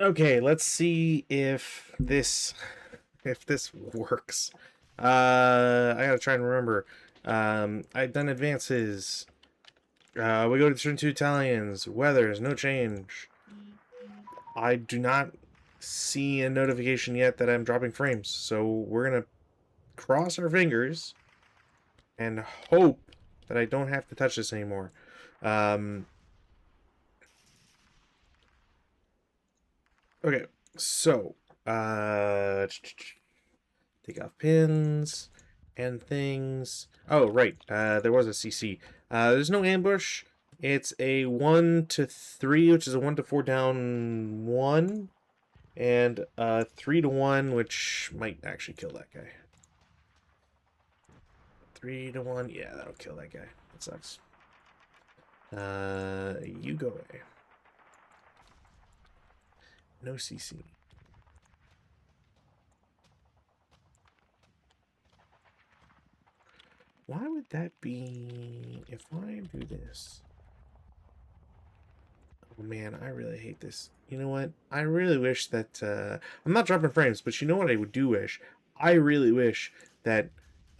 Okay, let's see if this works. I gotta try and remember. I've done advances. We go to turn 2 Italians. Weathers, no change. I do not see a notification yet that I'm dropping frames, so we're gonna cross our fingers and hope that I don't have to touch this anymore. Okay, so take off pins and things. Oh, right. There was a CC. There's no ambush. It's a 1 to 3, which is a 1 to 4 down 1, and 3 to 1, which might actually kill that guy. 3 to 1, yeah, that'll kill that guy. That sucks. You go away. No CC. Why would that be if I do this? Oh man, I really hate this. You know what? I really wish that I'm not dropping frames, but you know what I would do wish? I really wish that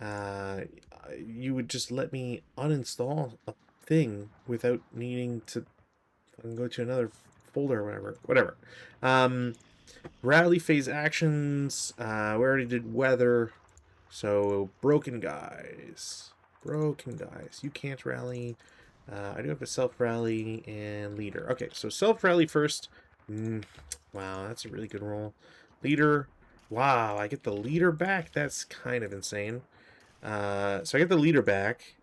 uh, you would just let me uninstall a thing without needing to go to another folder or whatever. Whatever. Rally phase actions. We already did weather. So broken guys. Broken guys. You can't rally. I do have a self-rally and leader. Okay, so self-rally first. Wow, that's a really good roll. Leader. Wow, I get the leader back? That's kind of insane. So I get the leader back.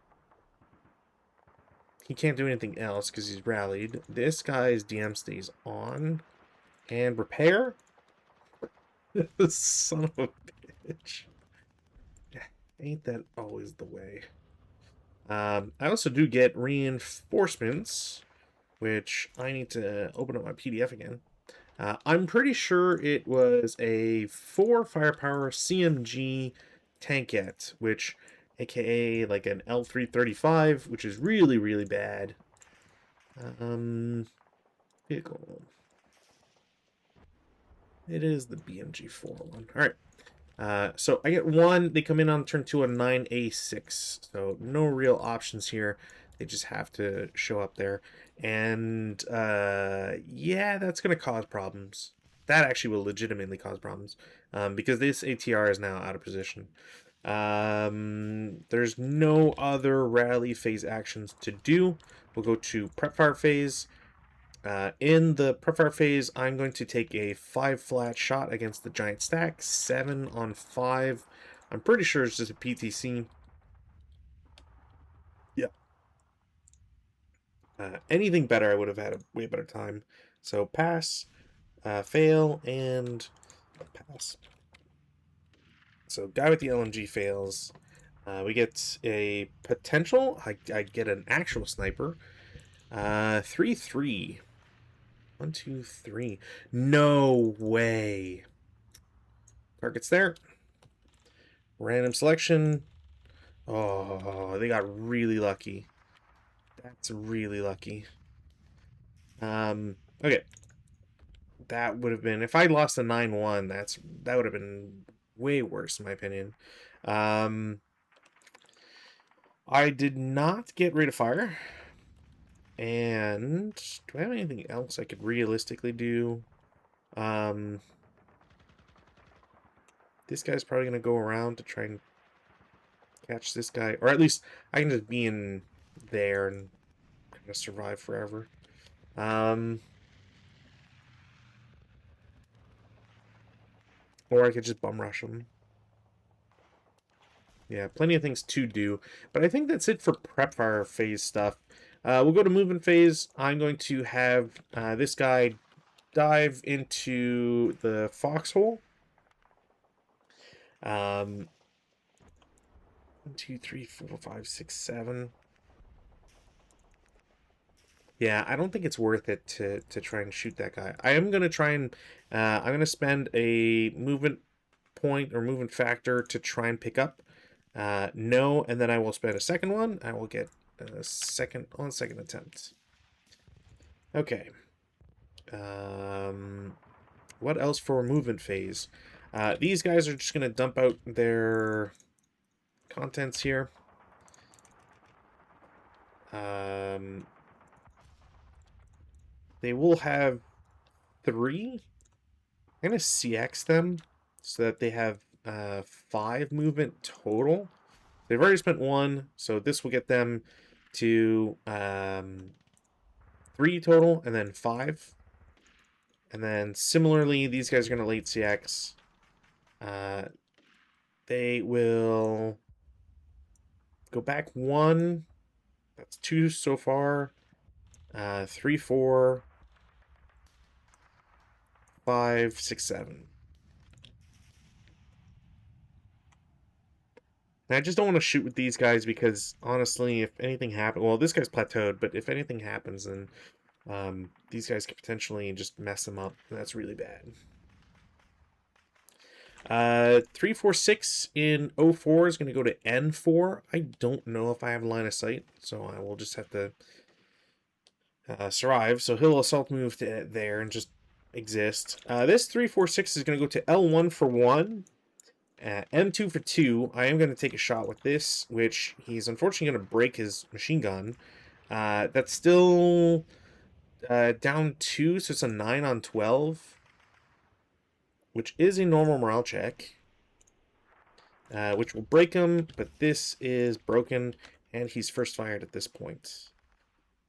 He can't do anything else because he's rallied. This guy's DM stays on. And repair? Son of a bitch. Ain't that always the way? I also do get reinforcements, which I need to open up my PDF again. I'm pretty sure it was a 4 firepower CMG tankette, which, aka like an L335, which is really, really bad. Vehicle. It is the BMG4 one. All right. So I get 1. They come in on turn 2 on 9A6. So no real options here. They just have to show up there. And yeah, that's going to cause problems. That actually will legitimately cause problems. Because this ATR is now out of position. There's no other rally phase actions to do. We'll go to prep fire phase. In the prep fire phase, I'm going to take a 5 flat shot against the giant stack. 7 on 5. I'm pretty sure it's just a PTC. Yeah. Anything better, I would have had a way better time. So pass, fail, and pass. So guy with the LMG fails. We get a potential. I get an actual sniper. 3-3. 1, 2, 3. No way. Target's there. Random selection. Oh, they got really lucky. That's really lucky. Okay. That would have been, if I lost a 9-1, that would have been way worse in my opinion. I did not get rate of fire. And do I have anything else I could realistically do? This guy's probably going to go around to try and catch this guy. Or at least I can just be in there and kind of survive forever. Or I could just bum rush him. Yeah, plenty of things to do. But I think that's it for prep fire phase stuff. We'll go to movement phase. I'm going to have this guy dive into the foxhole. 1, 2, 3, 4, 5, 6, 7. Yeah, I don't think it's worth it to try and shoot that guy. I am going to try and I'm going to spend a movement point or movement factor to try and pick up. No, and then I will spend a second one. I will get a second attempt. Okay. what else for movement phase? These guys are just going to dump out their contents here. They will have 3. I'm going to CX them so that they have 5 movement total. They've already spent 1, so this will get them to 3 total, and then 5. And then similarly, these guys are going to late CX. They will go back 1. That's 2 so far. 3, 4, 5, 6, 7. And I just don't want to shoot with these guys because, honestly, if anything happens... Well, this guy's plateaued, but if anything happens, then these guys could potentially just mess them up. And that's really bad. 3, 4, 6 in 04 is going to go to N4. I don't know if I have line of sight, so I will just have to survive. So he'll assault move to there and just exist. This 3, 4, 6 is going to go to L1 for 1. M2 for 2. I am going to take a shot with this, which he's unfortunately going to break his machine gun. That's still down 2, so it's a 9 on 12, which is a normal morale check, which will break him, but this is broken, and he's first fired at this point.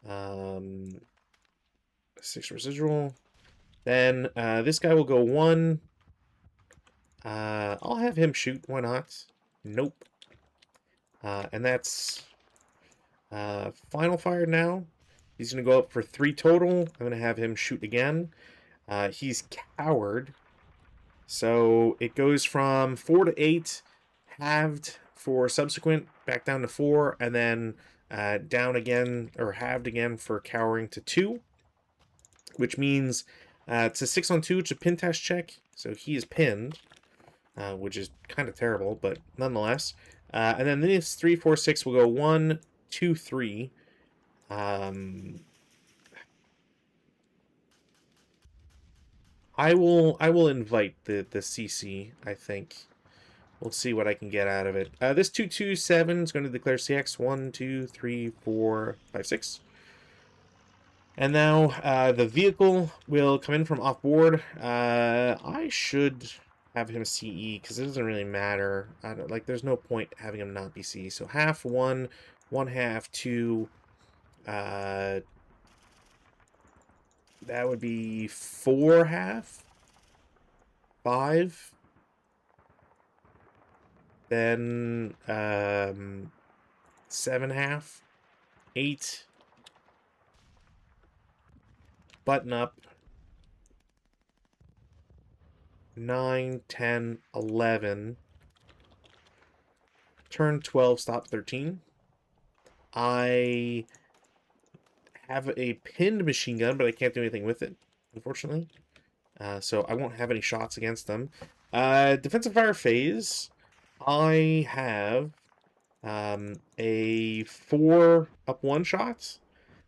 6 residual. Then this guy will go 1. I'll have him shoot. Why not? Nope. And that's final fire now. He's going to go up for 3 total. I'm going to have him shoot again. He's coward. So it goes from 4 to 8, halved for subsequent, back down to 4, and then down again, or halved again for cowering to 2, which means it's a 6 on 2, it's a pin test check, so he is pinned, which is kind of terrible, but nonetheless. And then this 3, 4, 6 will go 1, 2, 3. I will invite the CC, I think. We'll see what I can get out of it. This 227 is going to declare CX 1, 2, 3, 4, 5, 6. And now the vehicle will come in from off board. I should have him CE because it doesn't really matter. There's no point having him not be CE. So half 1, 1 half 2. That would be 4 half, 5. Then 7 half, 8. Button up. 9, 10, 11. Turn 12, stop 13. I have a pinned machine gun, but I can't do anything with it, unfortunately. So I won't have any shots against them. Defensive fire phase. I have a 4 up 1 shot.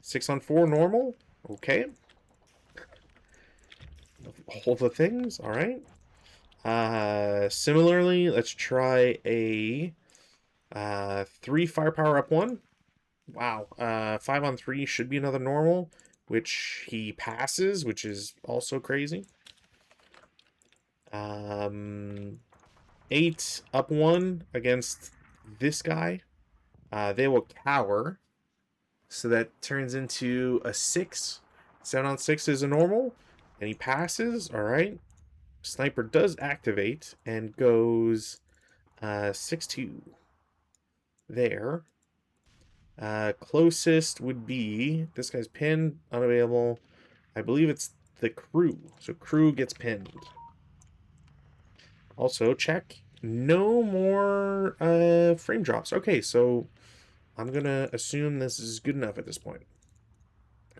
6 on 4 normal. Okay. All the things. All right. Similarly, let's try a 3 firepower up 1. Wow. 5 on 3 should be another normal, which he passes, which is also crazy. 8 up 1 against this guy. They will cower. So that turns into a 6. 7 on 6 is a normal. And he passes. Alright. Sniper does activate and goes 6-2. There. Closest would be... This guy's pinned. Unavailable. I believe it's the crew. So crew gets pinned. Also, check. No more frame drops. Okay, so I'm going to assume this is good enough at this point.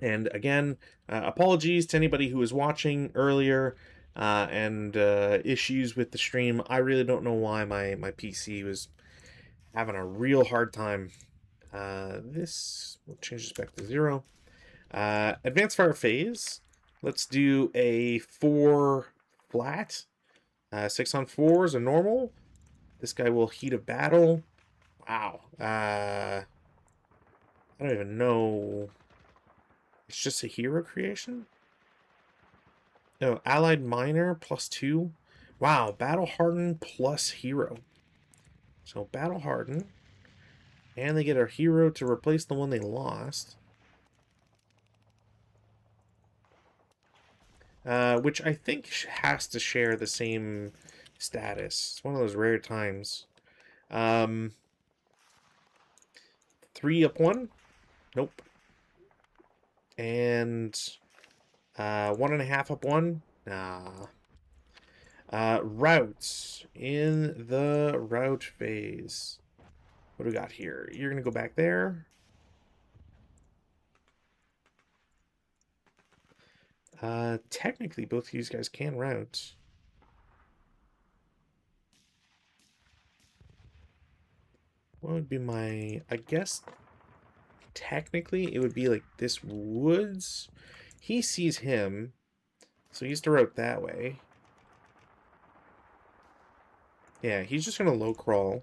And again, apologies to anybody who was watching earlier and issues with the stream. I really don't know why my PC was having a real hard time. This, we'll change this back to 0. Advanced fire phase. Let's do a 4 flat. 6 on 4 is a normal. This guy will heat a battle. Wow. I don't even know. It's just a hero creation? No, allied minor +2. Wow, battle harden plus hero. So battle harden. And they get a hero to replace the one they lost. Which I think has to share the same status. It's one of those rare times. 3 up 1? Nope. And 1.5 up 1? Nah. Routes. In the route phase. What do we got here? You're going to go back there. Technically, both of these guys can route. What would be my... I guess, technically, it would be like this woods. He sees him, so he has to route that way. Yeah, he's just going to low crawl.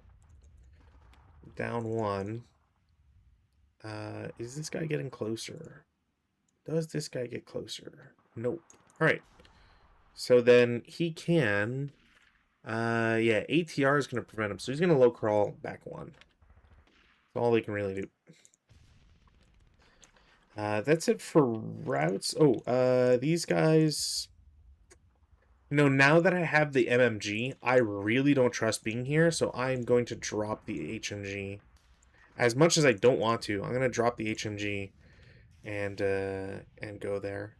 Down 1. Is this guy getting closer? Does this guy get closer? Nope. Alright. So then he can... yeah, ATR is going to prevent him. So he's going to low crawl back 1. That's all they can really do. That's it for routes. Oh, these guys... You know, now that I have the MMG, I really don't trust being here, so I'm going to drop the HMG. As much as I don't want to, I'm going to drop the HMG and go there.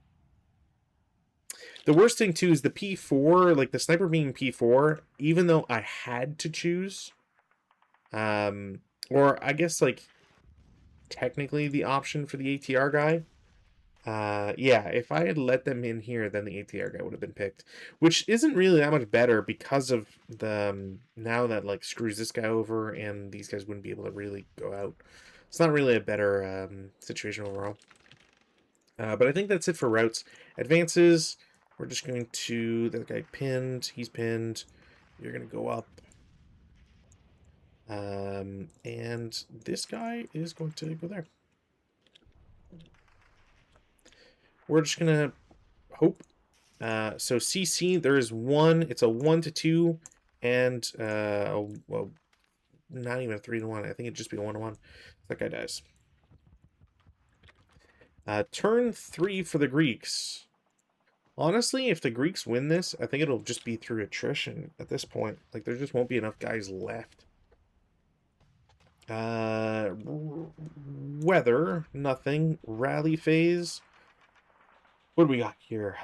The worst thing, too, is the P4, like the sniper being P4, even though I had to choose, or I guess, like, technically the option for the ATR guy, yeah, if I had let them in here, then the ATR guy would have been picked, which isn't really that much better because of the, now that, like, screws this guy over and these guys wouldn't be able to really go out. It's not really a better situation overall. But I think that's it for routes. Advances, we're just going to, that guy pinned, he's pinned, you're going to go up. And this guy is going to go there. We're just going to hope. So CC, there is 1, it's a 1 to 2, and, well, not even a 3 to 1. I think it'd just be a 1 to 1. That guy dies. Turn 3 for the Greeks. Honestly, if the Greeks win this, I think it'll just be through attrition at this point. Like, there just won't be enough guys left. Weather, nothing. Rally phase. What do we got here?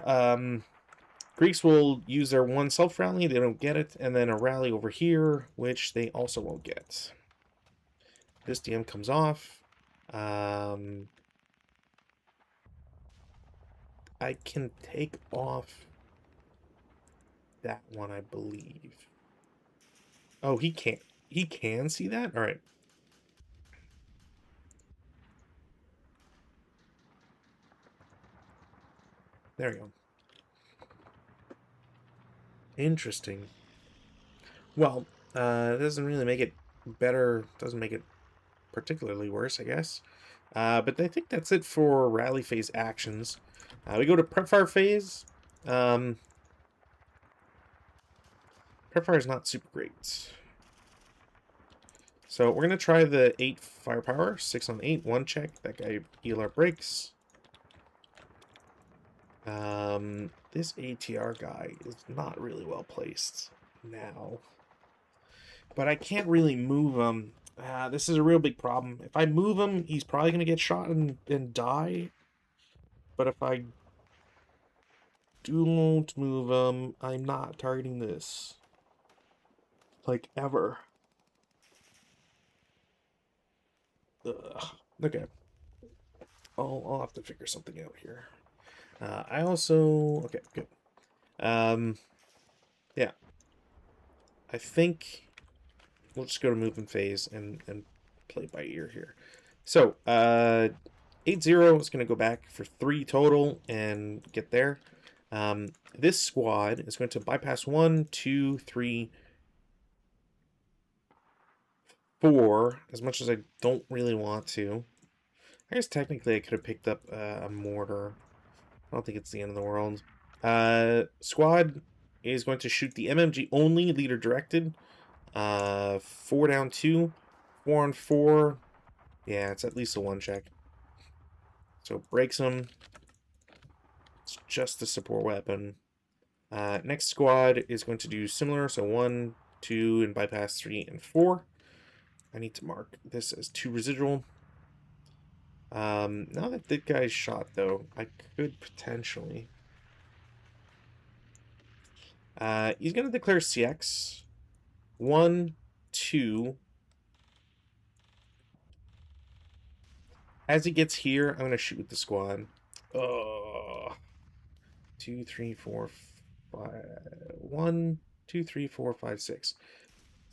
Greeks will use their 1 self-rally. They don't get it. And then a rally over here, which they also won't get. This DM comes off. I can take off that one, I believe. Oh, he can't. He can see that? All right. There we go. Interesting. Well, it doesn't really make it better. Doesn't make it particularly worse, I guess. But I think that's it for rally phase actions. We go to prep fire phase. Prep fire is not super great. So we're going to try the 8 firepower. 6 on 8, 1 check. That guy ELR breaks. This ATR guy is not really well placed now. But I can't really move him. This is a real big problem. If I move him, he's probably going to get shot and die. But if I don't move him, I'm not targeting this. Like, ever. Ugh. Okay. I'll have to figure something out here. I also... Okay, good. Yeah. I think we'll just go to movement phase and play by ear here. So, 8-0 is going to go back for 3 total and get there. This squad is going to bypass 1, 2, 3, 4, as much as I don't really want to. I guess technically I could have picked up a mortar. I don't think it's the end of the world. Squad is going to shoot the MMG only, leader directed. 4 down 2, 4 on 4. Yeah, it's at least a 1 check. So breaks them. It's just a support weapon. Next squad is going to do similar. So 1, 2, and bypass 3 and 4. I need to mark this as 2 residual. Now that that guy's shot, though, I could potentially... he's going to declare CX. 1, 2. As he gets here, I'm going to shoot with the squad. 2, 3, 4, 5. 1, 2, 3, 4, 5, 6.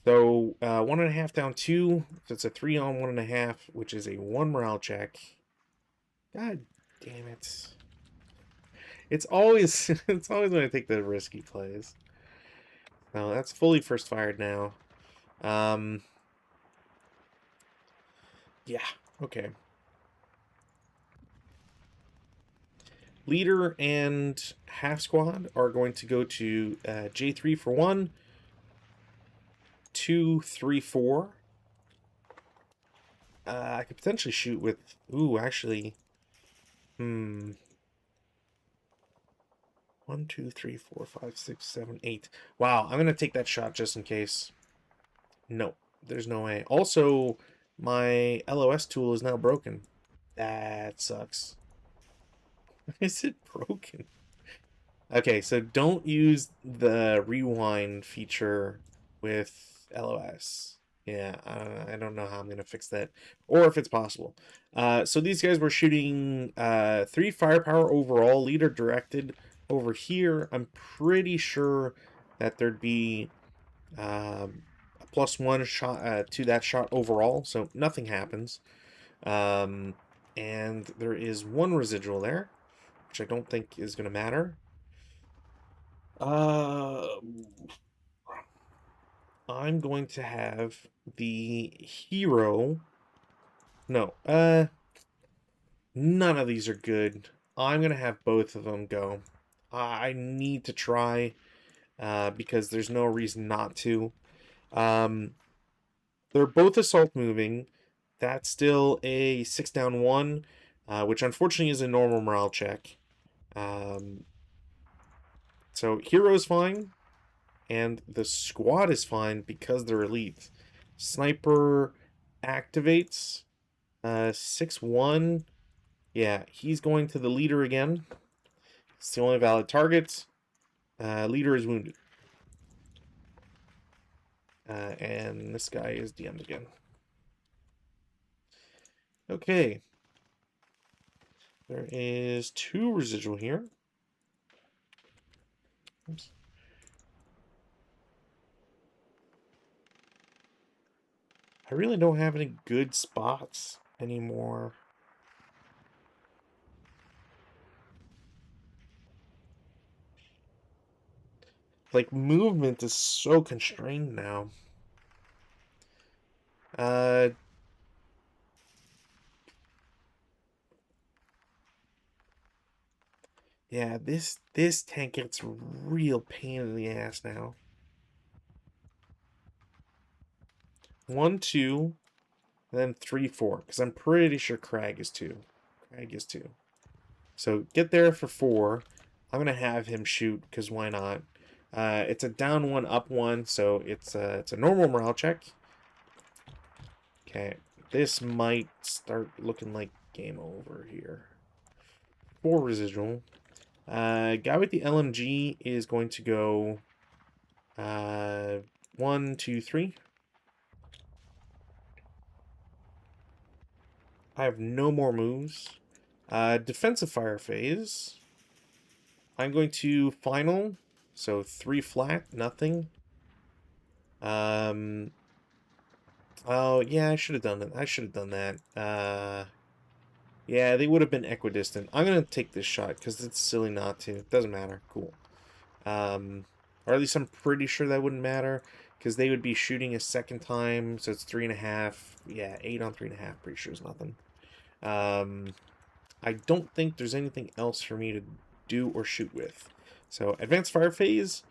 So 1.5 down 2. So it's a 3 on 1.5, which is a 1 morale check. God damn it. It's always it's always when I take the risky plays. No, that's fully first fired now. Yeah, okay. Leader and half squad are going to go to J3 for 1, 2, 3, 4. I could potentially shoot with... Ooh, actually... 1, 2, 3, 4, 5, 6, 7, 8. Wow, I'm going to take that shot just in case. No, there's no way. Also, my LOS tool is now broken. That sucks. Is it broken? Okay, so don't use the rewind feature with LOS. Yeah, I don't know how I'm going to fix that, or if it's possible. So these guys were shooting 3 firepower overall, leader directed. Over here, I'm pretty sure that there'd be a +1 shot to that shot overall, so nothing happens. And there is 1 residual there, which I don't think is going to matter. I'm going to have the hero... No, none of these are good. I'm going to have both of them go. I need to try, because there's no reason not to. They're both assault moving. That's still a 6 down 1, which unfortunately is a normal morale check. So hero's fine, and the squad is fine because they're elite. Sniper activates. 6-1. Yeah, he's going to the leader again. It's the only valid target. Leader is wounded. And this guy is DM'd again. Okay. There is 2 residual here. Oops. I really don't have any good spots anymore. Like, movement is so constrained now. Yeah, this tank gets real pain in the ass now. 1, 2, and then 3, 4, because I'm pretty sure Crag is 2. Crag is 2. So get there for 4. I'm gonna have him shoot because why not? It's a down 1, up 1, so it's a normal morale check. Okay, this might start looking like game over here. 4 residual. Guy with the LMG is going to go 1, 2, 3. I have no more moves. Defensive fire phase. I'm going to final. So 3 flat, nothing. Oh yeah, I should have done it. I should have done that. Yeah, they would have been equidistant. I'm going to take this shot because it's silly not to. It doesn't matter. Cool. Or at least I'm pretty sure that wouldn't matter because they would be shooting a second time. So it's 3.5. Yeah, 8 on 3.5. Pretty sure is nothing. I don't think there's anything else for me to do or shoot with. So advanced fire phase.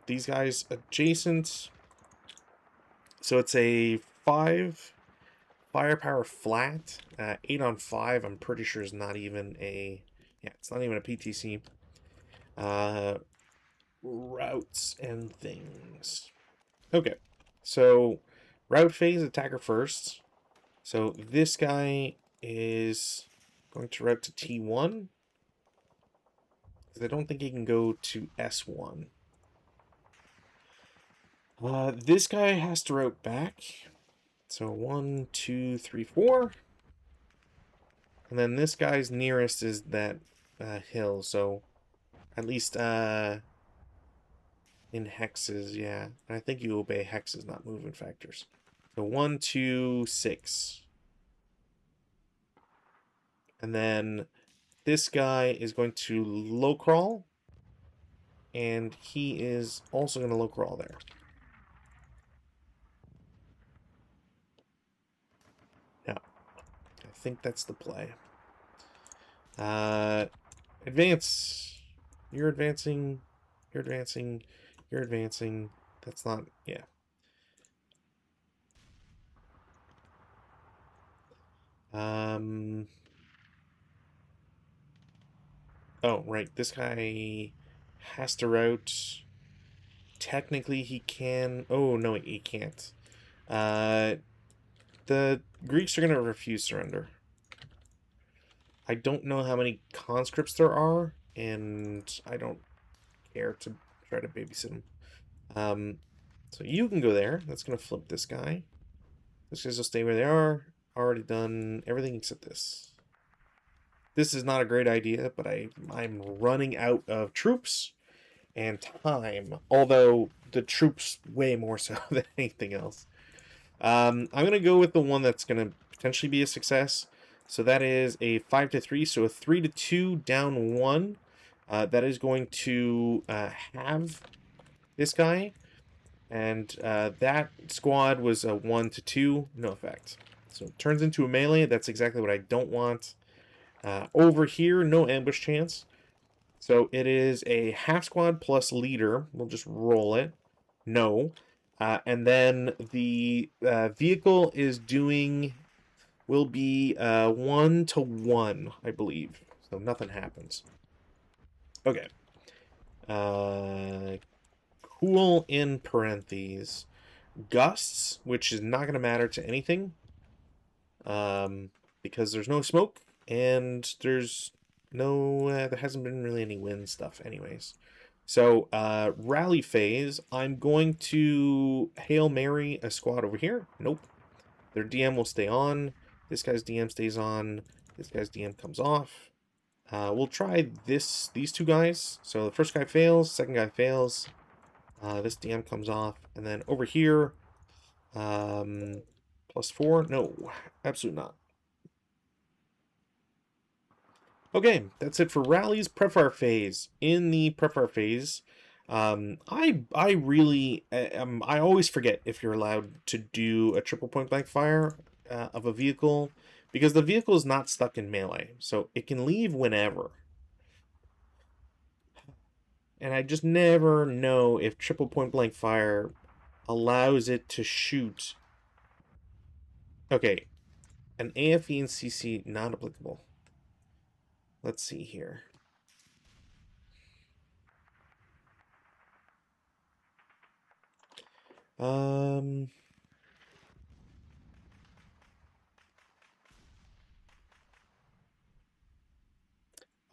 These guys adjacent. So it's a 5 firepower flat. 8 on 5, I'm pretty sure is not even a... Yeah, it's not even a PTC. Routes and things. Okay, so route phase, attacker first. So this guy is going to route to T1. Because I don't think he can go to S1. This guy has to route back. So 1, 2, 3, 4. And then this guy's nearest is that hill. So at least in hexes, yeah. And I think you obey hexes, not movement factors. So 1, 2, 6. And then this guy is going to low crawl. And he is also going to low crawl there. Yeah. I think that's the play. Advance. You're advancing. You're advancing. You're advancing. That's not... Yeah. Oh, right. This guy has to route. Technically, he can... Oh, no, he can't. The Greeks are going to refuse surrender. I don't know how many conscripts there are, and I don't care to try to babysit them. So you can go there. That's going to flip this guy. This guys will stay where they are. Already done everything except this. This is not a great idea, but I'm running out of troops and time. Although the troops way more so than anything else. I'm going to go with the one that's going to potentially be a success. So that is a 5-3, so a 3-2 down 1. That is going to have this guy. And that squad was a 1-2, no effect. So it turns into a melee. That's exactly what I don't want. Over here, no ambush chance. So it is a half squad plus leader. We'll just roll it. No. And then the vehicle is doing... will be 1-1, I believe. So nothing happens. Okay. Cool in parentheses. Gusts, which is not going to matter to anything. Because there's no smoke, and there's no... there hasn't been really any wind stuff anyways. So, rally phase, I'm going to Hail Mary a squad over here. Nope. Their DM will stay on. This guy's DM stays on. This guy's DM comes off. We'll try these two guys. So the first guy fails, second guy fails. This DM comes off. And then over here, +4. No, absolutely not. Okay, that's it for rallies. Prepfire phase. In the prepfire phase, I really I always forget if you're allowed to do a triple point blank fire of a vehicle, because the vehicle is not stuck in melee, so it can leave whenever. And I just never know if triple point blank fire allows it to shoot. Okay, an AFE and CC not applicable. Let's see here.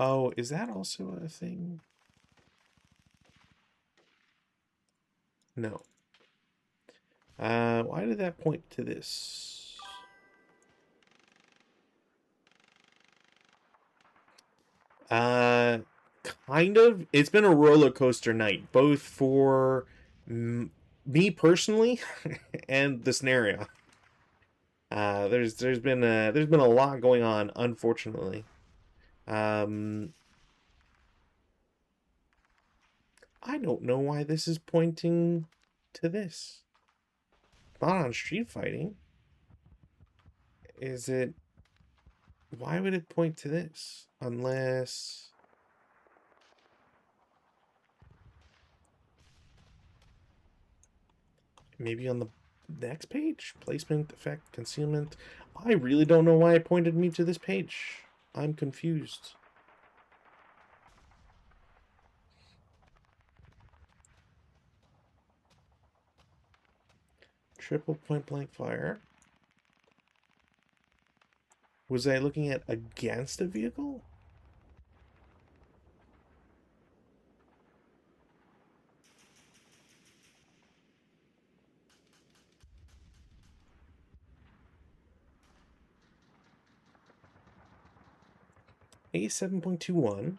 Oh, is that also a thing? No. Why did that point to this? Kind of. It's been a roller coaster night, both for me personally, and the scenario. There's been a lot going on, unfortunately. Um, I don't know why this is pointing to this. Not on street fighting. Is it? Why would it point to this? Unless maybe on the next page? Placement, effect, concealment. I really don't know why it pointed me to this page. I'm confused. Triple point blank fire. Was I looking at against a vehicle? A7.21.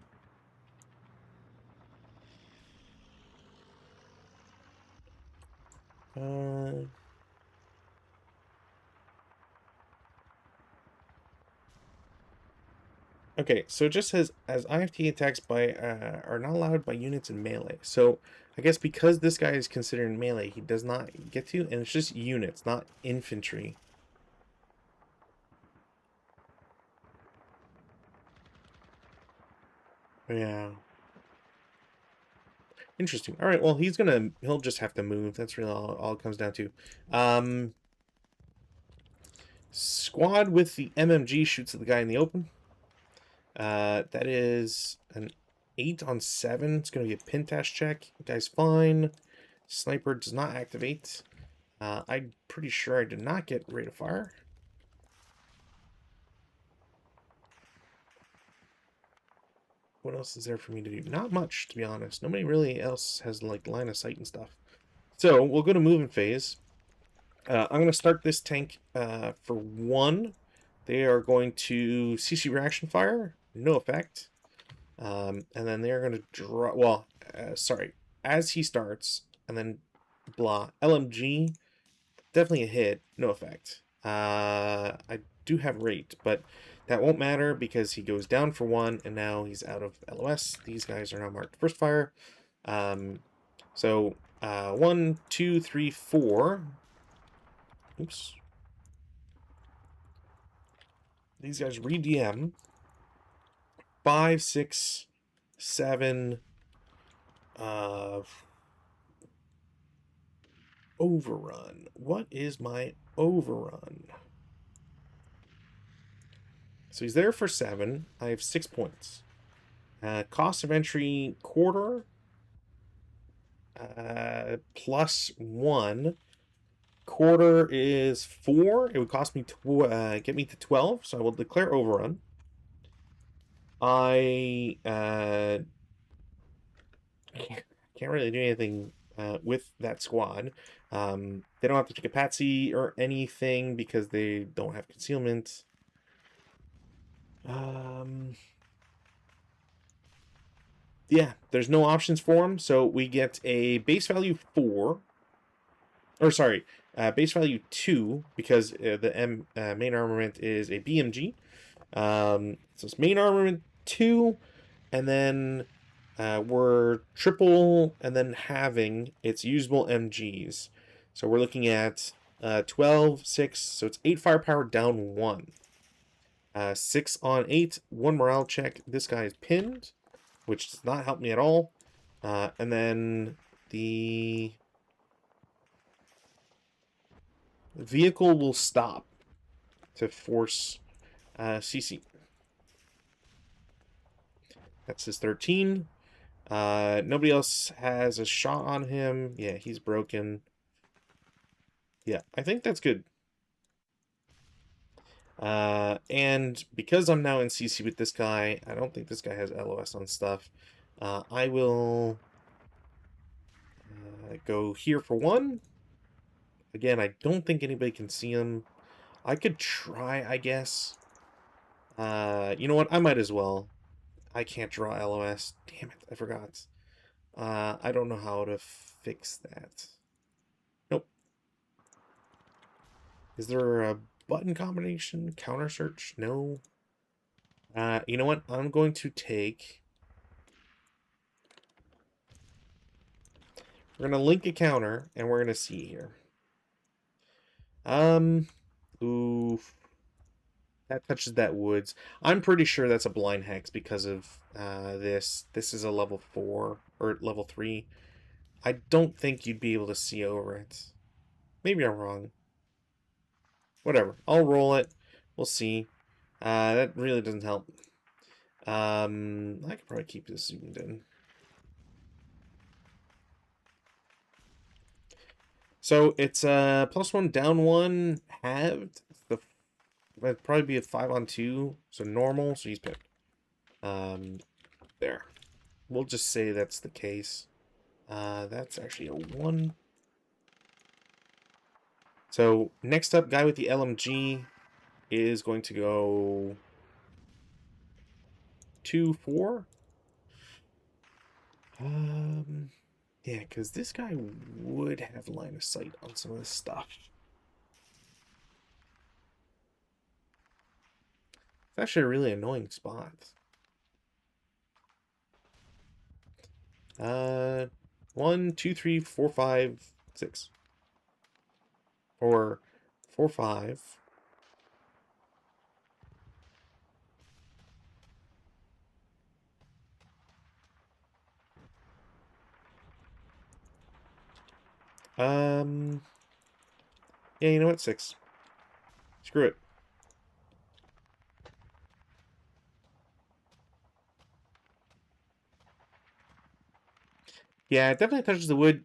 Okay, so it just says as IFT attacks by are not allowed by units in melee. So I guess because this guy is considered melee, he does not get to, and it's just units, not infantry. Yeah. Interesting. All right, well, he'll just have to move. That's really all it comes down to. Squad with the MMG shoots at the guy in the open. That is an 8 on 7. It's going to be a pintash check. Guy's fine. Sniper does not activate. I'm pretty sure I did not get rate of fire. What else is there for me to do? Not much, to be honest. Nobody really else has, like, line of sight and stuff. So, we'll go to movement phase. I'm going to start this tank for 1. They are going to CC reaction fire. No effect. And then they're going to draw... Well, sorry. As he starts, and then blah. LMG, definitely a hit. No effect. I do have rate, but that won't matter because he goes down for 1, and now he's out of LOS. These guys are now marked first fire. So 1, 2, 3, 4. Oops. These guys re-DM. 5, 6, 7. Overrun. What is my overrun? So he's there for 7. I have 6 points. Cost of entry quarter. Plus 1. Quarter is 4. It would cost me to get me to 12, so I will declare overrun. I can't really do anything with that squad. They don't have to take a patsy or anything because they don't have concealment. Yeah, there's no options for them, so we get a base value 4. Or sorry, base value 2 because the main armament is a BMG. So it's main armament 2, and then we're triple and then having its usable MGs. So we're looking at 12, 6, so it's 8 firepower down 1. 6 on 8, 1 morale check. This guy is pinned, which does not help me at all. And then the vehicle will stop to force CC. That's his 13. Nobody else has a shot on him. Yeah, he's broken. Yeah, I think that's good. And because I'm now in CC with this guy, I don't think this guy has LOS on stuff. I will go here for 1. Again, I don't think anybody can see him. I could try, I guess. You know what? I might as well. I can't draw LOS. Damn it, I forgot. I don't know how to fix that. Is there a button combination? Counter search? No. You know what? I'm going to take... We're going to link a counter, and we're going to see here. Oof. That touches that woods. I'm pretty sure that's a blind hex because of this. This is a level 4, or level 3. I don't think you'd be able to see over it. Maybe I'm wrong. Whatever. I'll roll it. We'll see. That really doesn't help. I could probably keep this zoomed in. So it's +1, down 1, halved. It'd probably be a 5-on-2, so normal. So he's picked. There. We'll just say that's the case. That's actually a 1. So next up, guy with the LMG is going to go 2-4. Yeah, because this guy would have line of sight on some of this stuff. It's actually a really annoying spot. 1, 2, 3, 4, 5, 6. Or 4, 5. Yeah, you know what? 6. Screw it. Yeah, it definitely touches the wood.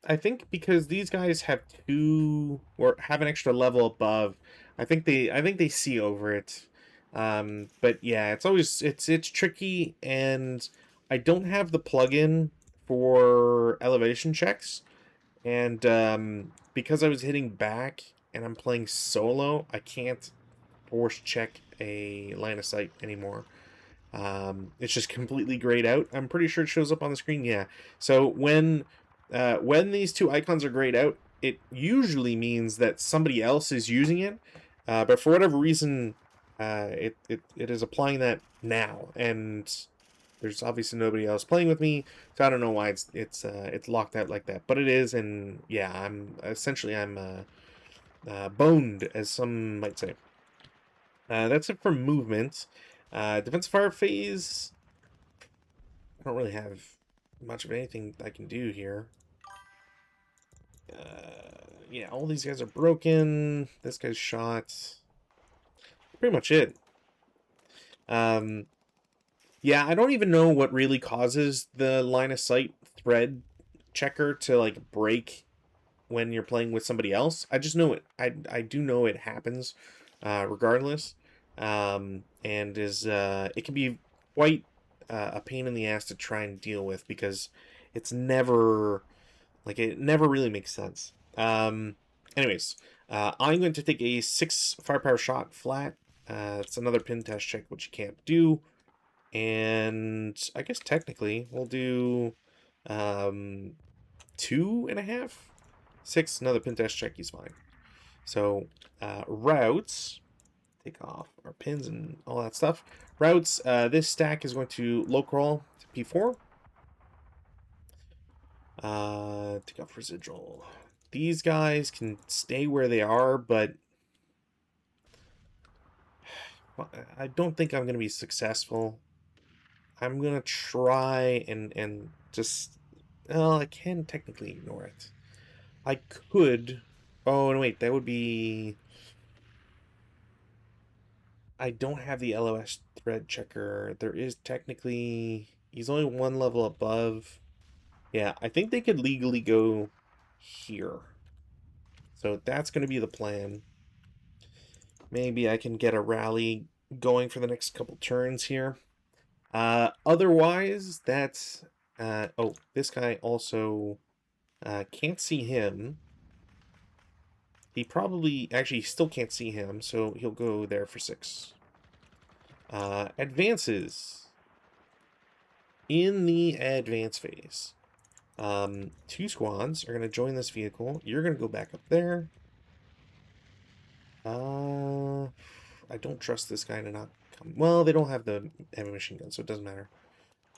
I think because these guys have 2 or have an extra level above, I think they see over it. But yeah, it's tricky, and I don't have the plugin for elevation checks, and because I was hitting back and I'm playing solo, I can't force check a line of sight anymore. It's just completely grayed out. I'm pretty sure it shows up on the screen. Yeah. So when these 2 icons are grayed out, it usually means that somebody else is using it. But for whatever reason, it is applying that now, and there's obviously nobody else playing with me, so I don't know why it's locked out like that. But it is, and yeah, I'm boned, as some might say. That's it for movement. Defensive fire phase. I don't really have much of anything I can do here. Yeah, all these guys are broken. This guy's shot. Pretty much it. Yeah, I don't even know what really causes the line of sight thread checker to like break when you're playing with somebody else. I just know it. I do know it happens, regardless. And is it can be quite a pain in the ass to try and deal with because it's never like it never really makes sense. Anyways, I'm going to take a 6 firepower shot flat. It's another pin test check, which you can't do. And I guess technically we'll do 2.5. 6, another pin test check, he's fine. So routes, take off our pins and all that stuff. Routes, this stack is going to low crawl to P4. Take off residual. These guys can stay where they are, but I don't think I'm going to be successful. I'm going to try and just... Well, I can technically ignore it. I could... Oh, no, wait, that would be... I don't have the LOS thread checker. There is technically... He's only 1 level above. Yeah, I think they could legally go here. So that's going to be the plan. Maybe I can get a rally going for the next couple turns here. Otherwise, that's... oh, this guy also can't see him. He probably... Actually, he still can't see him, so he'll go there for 6. Advances. In the advance phase. 2 squads are going to join this vehicle. You're going to go back up there. I don't trust this guy to not come. Well, they don't have the heavy machine gun, so it doesn't matter.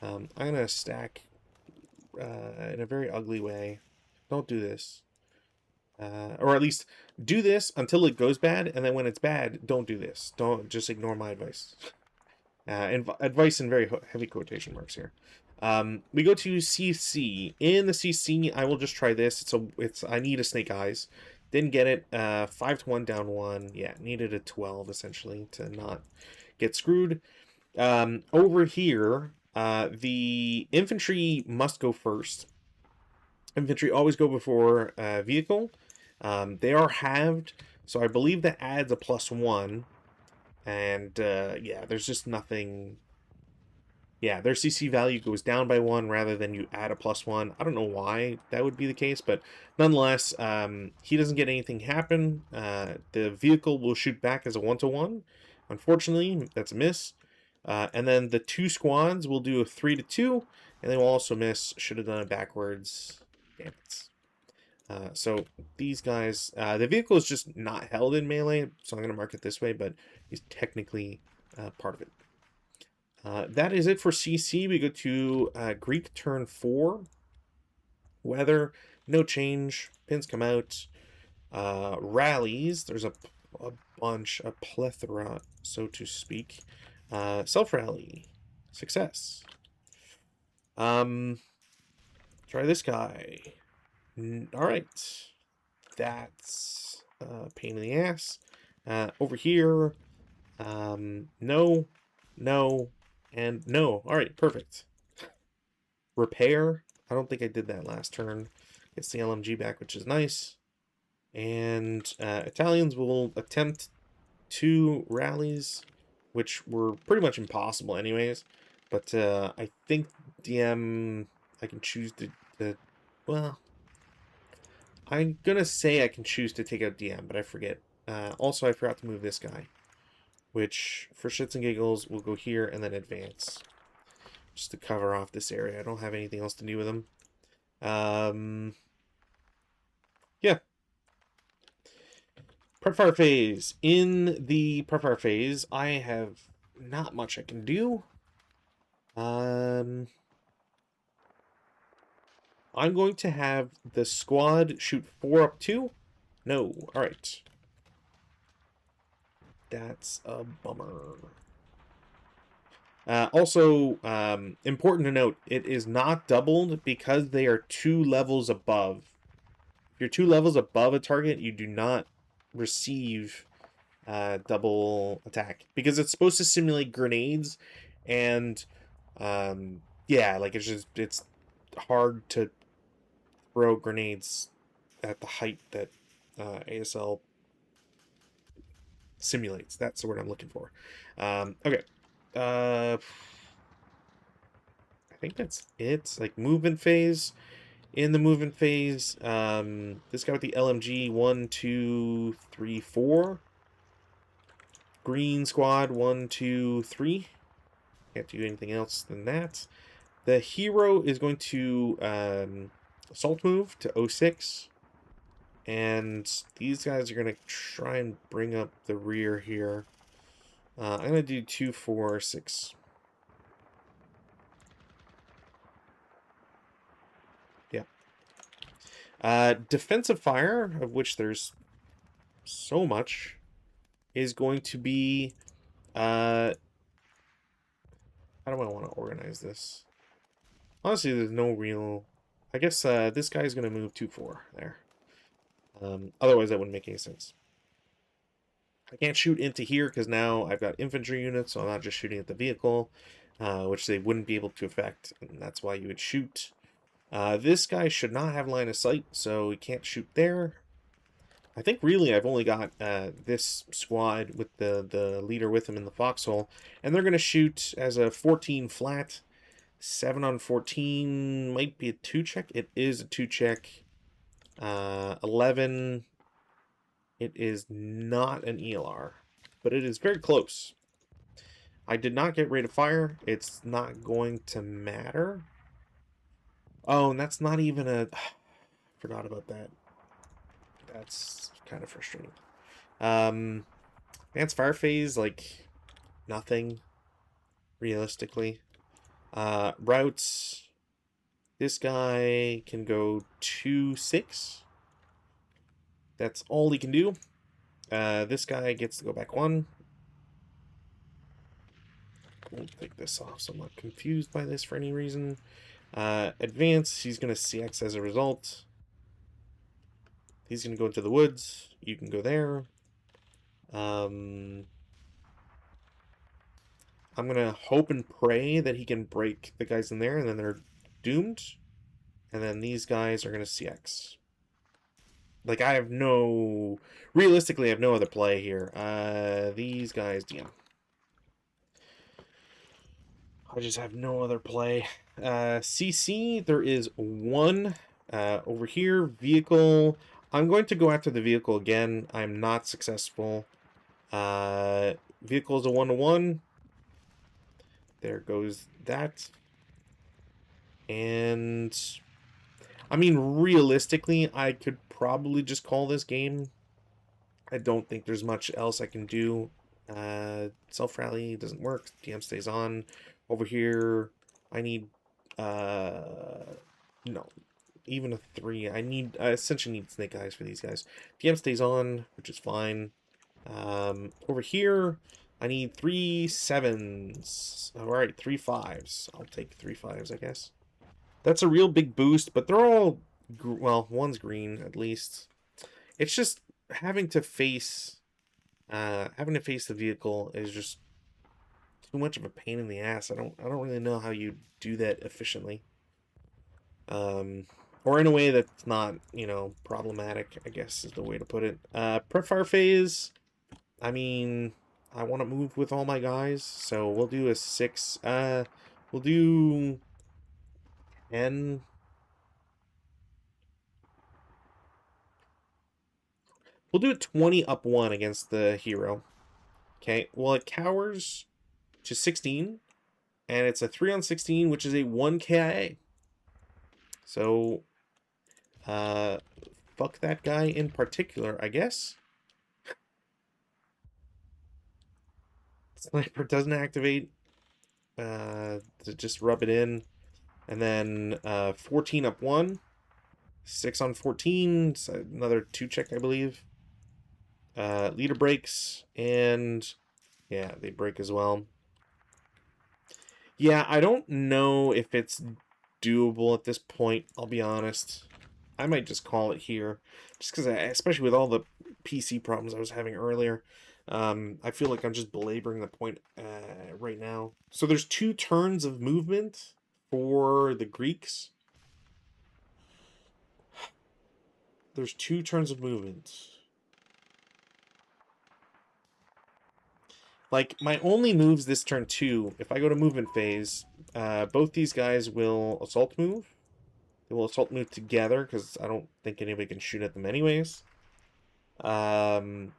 I'm gonna stack in a very ugly way. Don't do this. Or at least do this until it goes bad, and then when it's bad, don't do this. Don't just ignore my advice. Advice in very heavy quotation marks here. We go to CC. In the CC, I will just try this. I need a snake eyes. Didn't get it. 5 to 1 down 1. Yeah, needed a 12 essentially to not get screwed. Over here, the infantry must go first. Infantry always go before vehicle. They are halved, so I believe that adds a +1. And yeah, there's just nothing. Yeah, their CC value goes down by 1 rather than you add a +1. I don't know why that would be the case, but nonetheless, he doesn't get anything happen. The vehicle will shoot back as a 1-to-1. Unfortunately, that's a miss. And then the 2 squads will do a 3-to-2, and they will also miss. Should have done it backwards. Damn it. So these guys, the vehicle is just not held in melee, so I'm going to mark it this way, but he's technically part of it. That is it for CC. We go to Greek turn 4. Weather, no change. Pins come out. Rallies, there's a bunch, a plethora, so to speak. Self-rally, success. Try this guy. Alright. That's a pain in the ass. Over here, no, and no. Alright, perfect. Repair. I don't think I did that last turn. Gets the LMG back, which is nice. And Italians will attempt 2 rallies, which were pretty much impossible anyways. But I think DM, I can choose to well, I'm gonna say I can choose to take out DM, but I forget. Also, I forgot to move this guy, which for shits and giggles will go here and then advance, just to cover off this area. I don't have anything else to do with them. Yeah. Prep fire phase. In the prep fire phase, I have not much I can do. I'm going to have the squad shoot 4 up 2. No. Alright. That's a bummer. Also, important to note, it is not doubled because they are 2 levels above. If you're 2 levels above a target, you do not receive double attack. Because it's supposed to simulate grenades, and yeah, like it's hard to throw grenades at the height that ASL simulates. That's the word I'm looking for. Okay. I think that's it. Like movement phase. In the movement phase, this guy with the LMG, 1, 2, 3, 4. Green squad, 1, 2, 3. Can't do anything else than that. The hero is going to assault move to 06. And these guys are going to try and bring up the rear here. I'm going to do 2, 4, 6. Yeah. Defensive fire, of which there's so much, is going to be... how do I want to organize this? Honestly, there's no real... I guess this guy's going to move 2, 4 there. Otherwise, that wouldn't make any sense. I can't shoot into here because now I've got infantry units, so I'm not just shooting at the vehicle, which they wouldn't be able to affect, and that's why you would shoot. This guy should not have line of sight, so he can't shoot there. I think really I've only got this squad with the leader with him in the foxhole, and they're going to shoot as a 14 flat. 7 on 14 might be a 2 check. It is a 2 check. 11. It is not an ELR, but it is very close. I did not get rate of fire. It's not going to matter. Oh, and that's not even a... Forgot about that. That's kind of frustrating. Advanced fire phase, like, nothing, realistically. Routes, this guy can go 2-6. That's all he can do. This guy gets to go back 1. We'll take this off so I'm not confused by this for any reason. Advance, he's going to CX as a result. He's going to go into the woods. You can go there. I'm going to hope and pray that he can break the guys in there, and then they're doomed. And then these guys are going to CX. Like, I have no... Realistically, I have no other play here. These guys, DM. I just have no other play. CC, there is 1 over here. Vehicle. I'm going to go after the vehicle again. I'm not successful. Vehicle is a 1-1. There goes that. And... I mean, realistically, I could probably just call this game. I don't think there's much else I can do. Self-rally doesn't work. DM stays on. Over here, I need, no, even a 3. I essentially need snake eyes for these guys. DM stays on, which is fine. Over here, I need 3 7s. Alright, 3 5s. I'll take 3 5s, I guess. That's a real big boost, but they're all, well, one's green, at least. It's just having to face the vehicle is just too much of a pain in the ass. I don't really know how you do that efficiently. Or in a way that's not, you know, problematic, I guess is the way to put it. Prep fire phase, I mean, I want to move with all my guys, so we'll do a 6. We'll do 10. We'll do a 20 up 1 against the hero. Okay, well, it cowers to 16, and it's a 3-on-16, which is a 1 KIA. So, fuck that guy in particular, I guess. Sniper doesn't activate. To just rub it in. And then 14 up 1. 6 on 14. So another 2 check, I believe. Leader breaks. And yeah, they break as well. Yeah, I don't know if it's doable at this point, I'll be honest. I might just call it here. Just because, especially with all the PC problems I was having earlier, I feel like I'm just belaboring the point right now. So there's 2 turns of movement for the Greeks. There's 2 turns of movement. Like, my only moves this turn 2, if I go to movement phase, both these guys will assault move. They will assault move together, because I don't think anybody can shoot at them anyways. This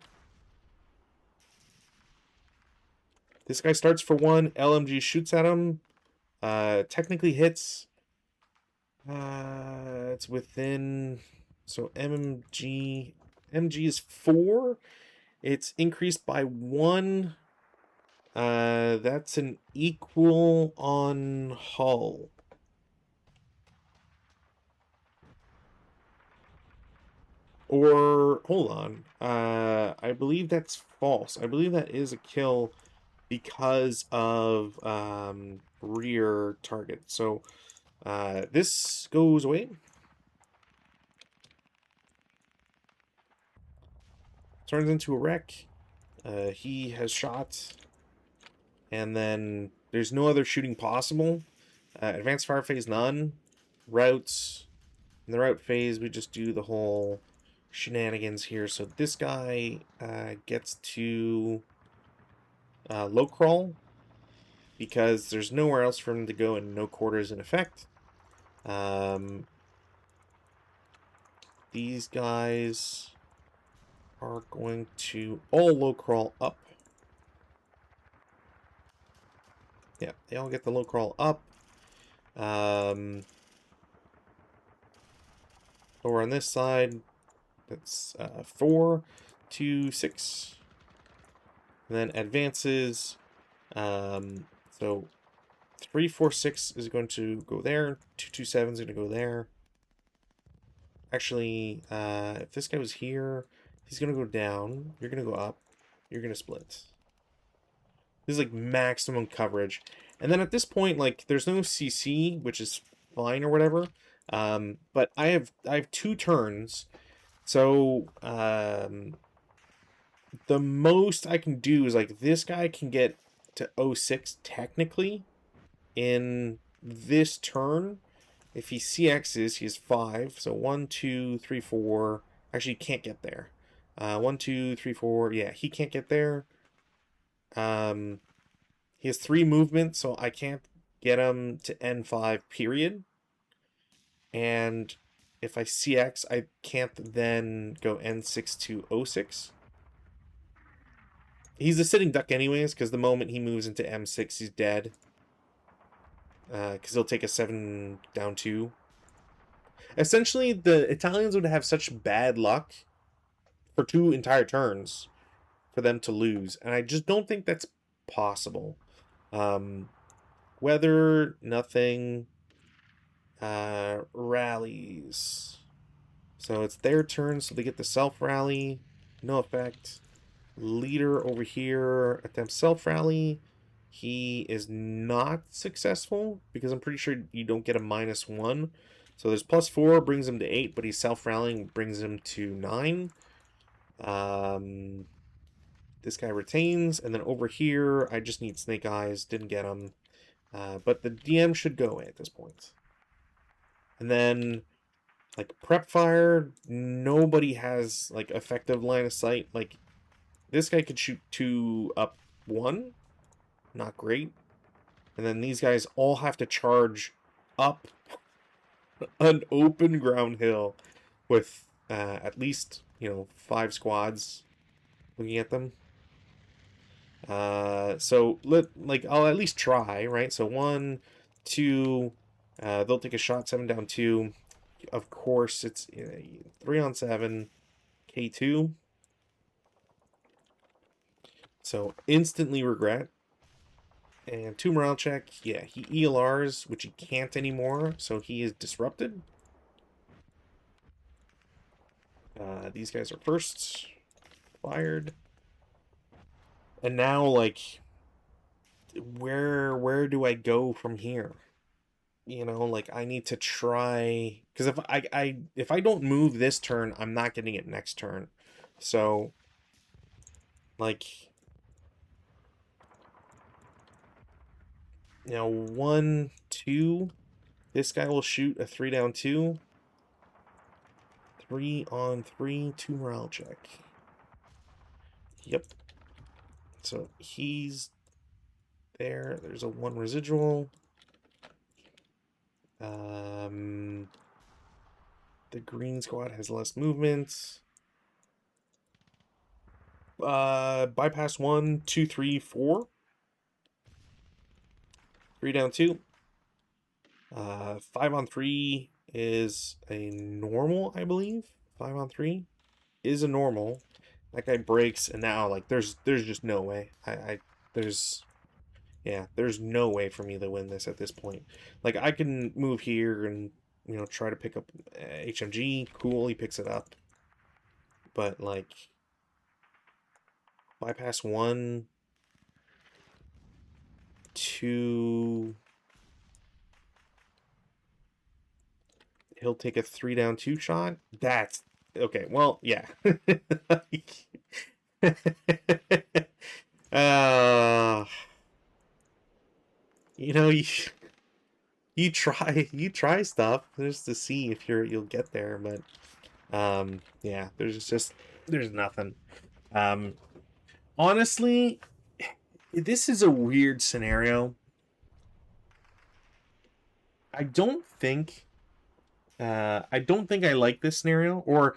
guy starts for 1, LMG shoots at him. Technically hits. It's within... So MG is 4. It's increased by 1. That's an equal on hull. Or, hold on. I believe that's false. I believe that is a kill because of rear target. So, this goes away. Turns into a wreck. He has shot. And then there's no other shooting possible. Advanced fire phase, none. Routes. In the route phase, we just do the whole shenanigans here. So this guy gets to low crawl because there's nowhere else for him to go and no quarters in effect. These guys are going to all low crawl up. Yeah, they all get the low crawl up. Over on this side, that's 4. 2, 6. And then advances. So 3, 4, 6 is going to go there. 2, 2, 7 is going to go there. Actually, if this guy was here, he's going to go down. You're going to go up. You're going to split. This is like maximum coverage. And then at this point, like, there's no CC, which is fine or whatever. But I have 2 turns. So, the most I can do is, like, this guy can get to 06 technically in this turn. If he CXs, he has 5. So 1, 2, 3, 4. Actually, he can't get there. 1, 2, 3, 4. Yeah, he can't get there. He has 3 movements, so I can't get him to N5, period. And if I CX, I can't then go N6 to 06. He's a sitting duck anyways, because the moment he moves into M6, he's dead. Because he'll take a 7 down 2. Essentially, the Italians would have such bad luck for 2 entire turns for them to lose. And I just don't think that's possible. Weather, nothing. Rallies. So it's their turn, so they get the self-rally. No effect. Leader over here attempts self-rally. He is not successful because I'm pretty sure you don't get a -1. So there's +4, brings him to 8, but he's self-rallying, brings him to 9. This guy retains, and then over here, I just need Snake Eyes. Didn't get him. But the DM should go away at this point. And then, like, prep fire, nobody has, like, effective line of sight. Like, this guy could shoot 2 up 1. Not great. And then these guys all have to charge up an open ground hill with at least, 5 squads looking at them. So I'll at least try, right? So 1, 2, they'll take a shot, 7 down 2. Of course, it's 3 on 7, K2. So instantly regret. And 2 morale check. Yeah, he ELRs, which he can't anymore, so he is disrupted. These guys are first. Fired. And now, like, where do I go from here? Like, I need to try, because if I don't move this turn, I'm not getting it next turn. So, like, 1, 2. This guy will shoot a 3 down 2. 3 on 3, 2 morale check. Yep. So he's there. There's a 1 residual. The green squad has less movement. Bypass 1, 2, 3, 4. 3 down 2. 5 on 3 is a normal, I believe. 5 on 3 is a normal. That guy breaks, and now, like, there's just no way. There's no way for me to win this at this point. Like, I can move here and, try to pick up HMG. Cool, he picks it up. But, like, bypass 1, 2. He'll take a 3 down 2 shot. That's okay. Well, yeah. You try stuff just to see if you'll get there, but yeah, there's nothing. Honestly, this is a weird scenario. I don't think I like this scenario, or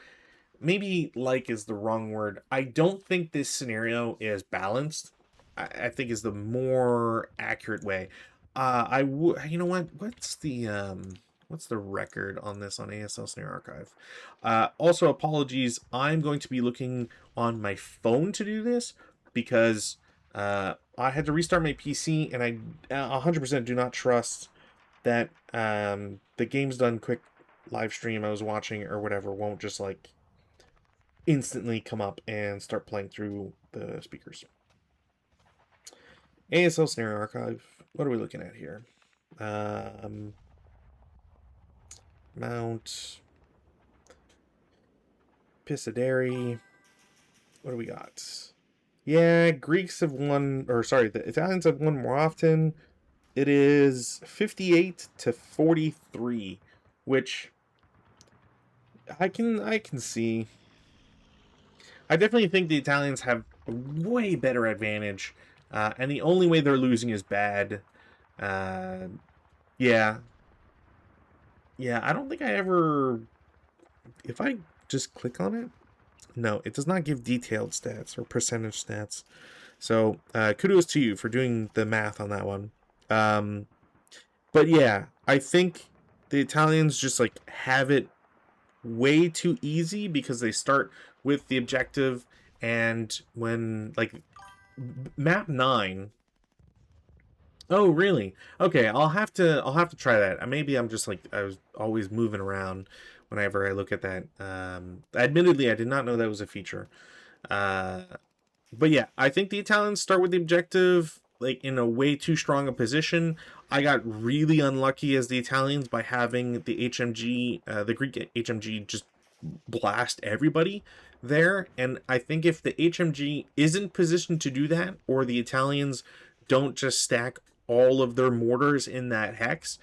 maybe like is the wrong word. I don't think this scenario is balanced. I think is the more accurate way. You know what? What's the what's the record on this on ASL Snare Archive? Also, apologies. I'm going to be looking on my phone to do this because I had to restart my PC, and I 100% do not trust that the Games Done Quick live stream I was watching or whatever won't just like instantly come up and start playing through the speakers. ASL Snare Archive. What are we looking at here? Mount. Pissoderi. What do we got? Yeah, Greeks have won, or sorry, the Italians have won more often. It is 58 to 43, which I can see. I definitely think the Italians have a way better advantage, and the only way they're losing is bad. Yeah, yeah. I don't think I ever. If I just click on it, no, it does not give detailed stats or percentage stats. So kudos to you for doing the math on that one. But yeah, I think the Italians just like have it way too easy because they start with the objective, and when like map 9. Oh, really? Okay, I'll have to try that. Maybe I'm just like I was always moving around whenever I look at that. Admittedly, I did not know that was a feature. Uh, but yeah, I think the Italians start with the objective like in a way too strong a position. I got really unlucky as the Italians by having the HMG, the Greek HMG, just blast everybody there. And I think if the HMG isn't positioned to do that, or the Italians don't just stack all of their mortars in that hex,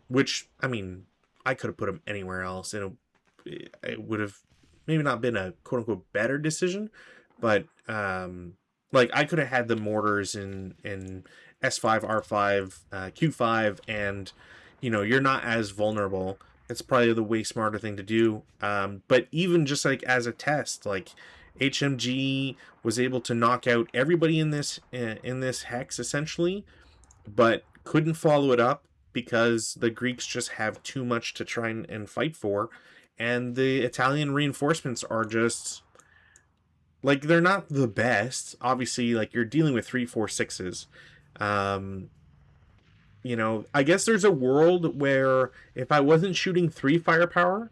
which I mean, I could have put them anywhere else, and it would have maybe not been a quote unquote better decision, but like I could have had the mortars in S5, R5, Q5, and you're not as vulnerable. It's probably the way smarter thing to do. But even just like as a test, like HMG was able to knock out everybody in this hex essentially, but couldn't follow it up because the Greeks just have too much to try and fight for, and the Italian reinforcements are just like they're not the best. Obviously, like you're dealing with 3, 4, 6s. I guess there's a world where if I wasn't shooting 3 firepower,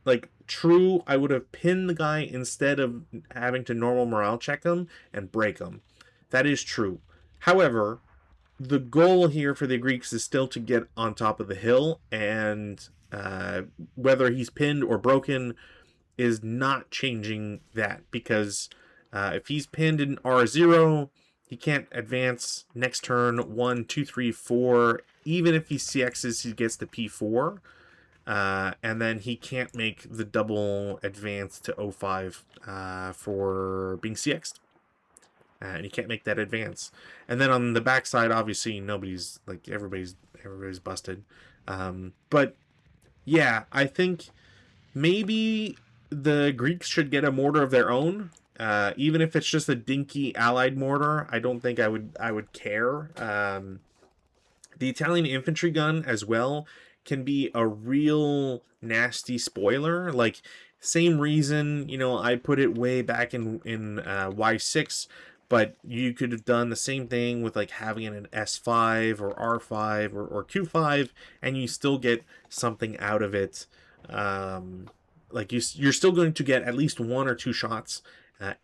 like true, I would have pinned the guy instead of having to normal morale check him and break him. That is true. However, the goal here for the Greeks is still to get on top of the hill, and whether he's pinned or broken is not changing that, because if he's pinned in R0, he can't advance next turn 1, 2, 3, 4. Even if he CXs, he gets the P4. And then he can't make the double advance to O5 for being CX'd. And he can't make that advance. And then on the backside, obviously, nobody's like everybody's busted. But yeah, I think maybe the Greeks should get a mortar of their own. Even if it's just a dinky allied mortar, I don't think I would care. The Italian infantry gun as well can be a real nasty spoiler. Like same reason, I put it way back in Y6, but you could have done the same thing with like having an S5 or R5 or Q5, and you still get something out of it. Like you're still going to get at least 1 or 2 shots,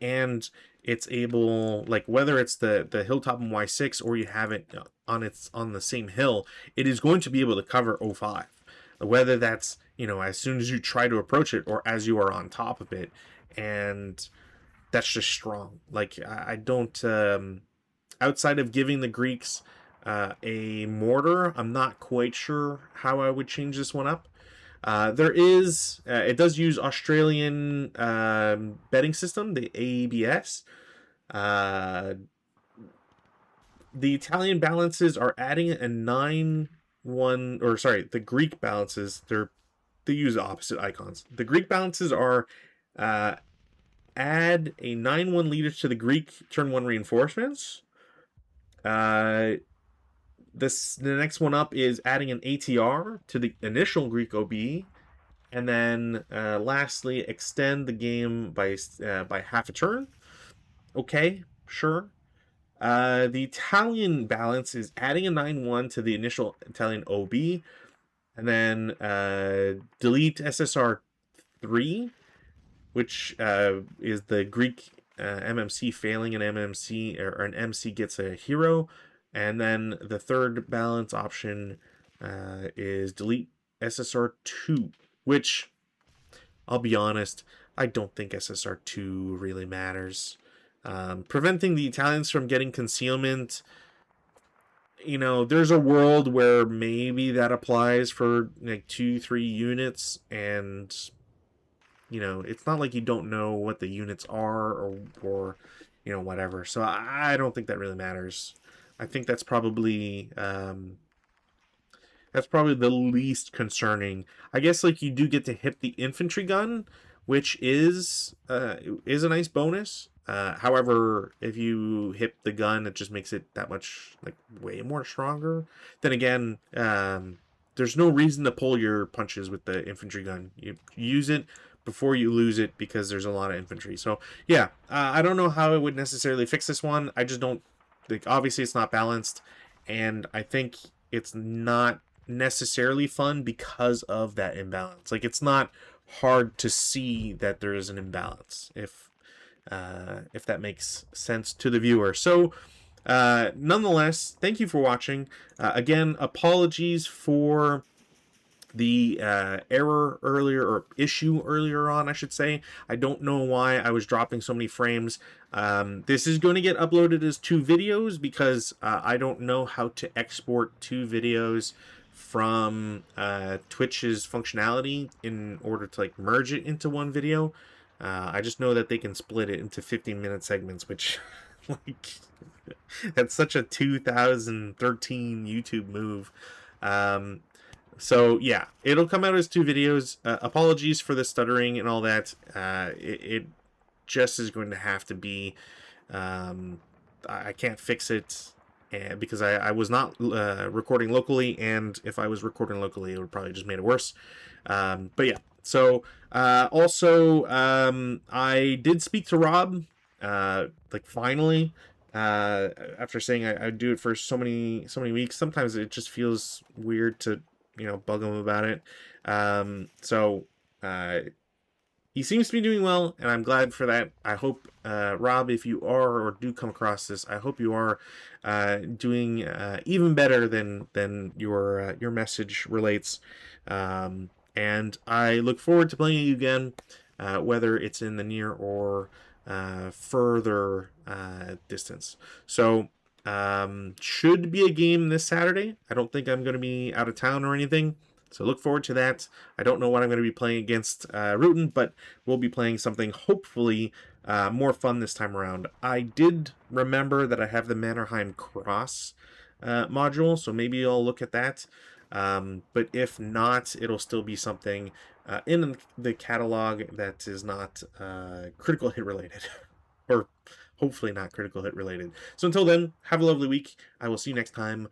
and it's able, like whether it's the hilltop in Y6 or you have it on the same hill, it is going to be able to cover O5. Whether that's as soon as you try to approach it or as you are on top of it, and that's just strong. Like I don't outside of giving the Greeks a mortar, I'm not quite sure how I would change this one up. There is, it does use Australian betting system, the ABS. The Italian balances are adding a 9-1, or sorry, the Greek balances, they use opposite icons. The Greek balances are add a 9-1 leader to the Greek turn 1 reinforcements. the next one up is adding an ATR to the initial Greek OB, and then lastly, extend the game by half a turn. Okay, sure. The Italian balance is adding a 9-1 to the initial Italian OB, and then delete SSR 3, which is the Greek MMC failing an MMC, or an MC gets a hero. And then the third balance option is delete SSR 2, which, I'll be honest, I don't think SSR 2 really matters. Preventing the Italians from getting concealment, there's a world where maybe that applies for like 2-3 units, and it's not like you don't know what the units are, or whatever. So I don't think that really matters. I think that's probably the least concerning. I guess like you do get to hit the infantry gun, which is a nice bonus. However, if you hit the gun, it just makes it that much like way more stronger. Then again, there's no reason to pull your punches with the infantry gun. You use it before you lose it because there's a lot of infantry. So yeah, I don't know how it would necessarily fix this one. I just don't like. Obviously, it's not balanced, and I think it's not necessarily fun because of that imbalance. Like, it's not hard to see that there is an imbalance, if that makes sense to the viewer. So nonetheless, thank you for watching. Again, apologies for the error earlier, or issue earlier on, I should say. I don't know why I was dropping so many frames. This is going to get uploaded as 2 videos because I don't know how to export 2 videos from Twitch's functionality in order to like merge it into one video. I just know that they can split it into 15-minute segments, which like that's such a 2013 YouTube move. So yeah, it'll come out as 2 videos. Apologies for the stuttering and all that. It just is going to have to be. I can't fix it because I was not recording locally, and if I was recording locally, it would probably just made it worse. But yeah. So also, I did speak to Rob. Like finally. After saying I'd do it for so many weeks, sometimes it just feels weird to bug him about it. So he seems to be doing well, and I'm glad for that. I hope, Rob, if you are or do come across this, I hope you are doing even better than your message relates. And I look forward to playing you again, whether it's in the near or further distance. So should be a game this Saturday. I don't think I'm going to be out of town or anything, so look forward to that. I don't know what I'm going to be playing against Rutan, but we'll be playing something hopefully more fun this time around. I did remember that I have the Mannerheim Cross module, so maybe I'll look at that. But if not, it'll still be something in the catalog that is not critical hit related, or hopefully not critical hit related. So until then, have a lovely week. I will see you next time.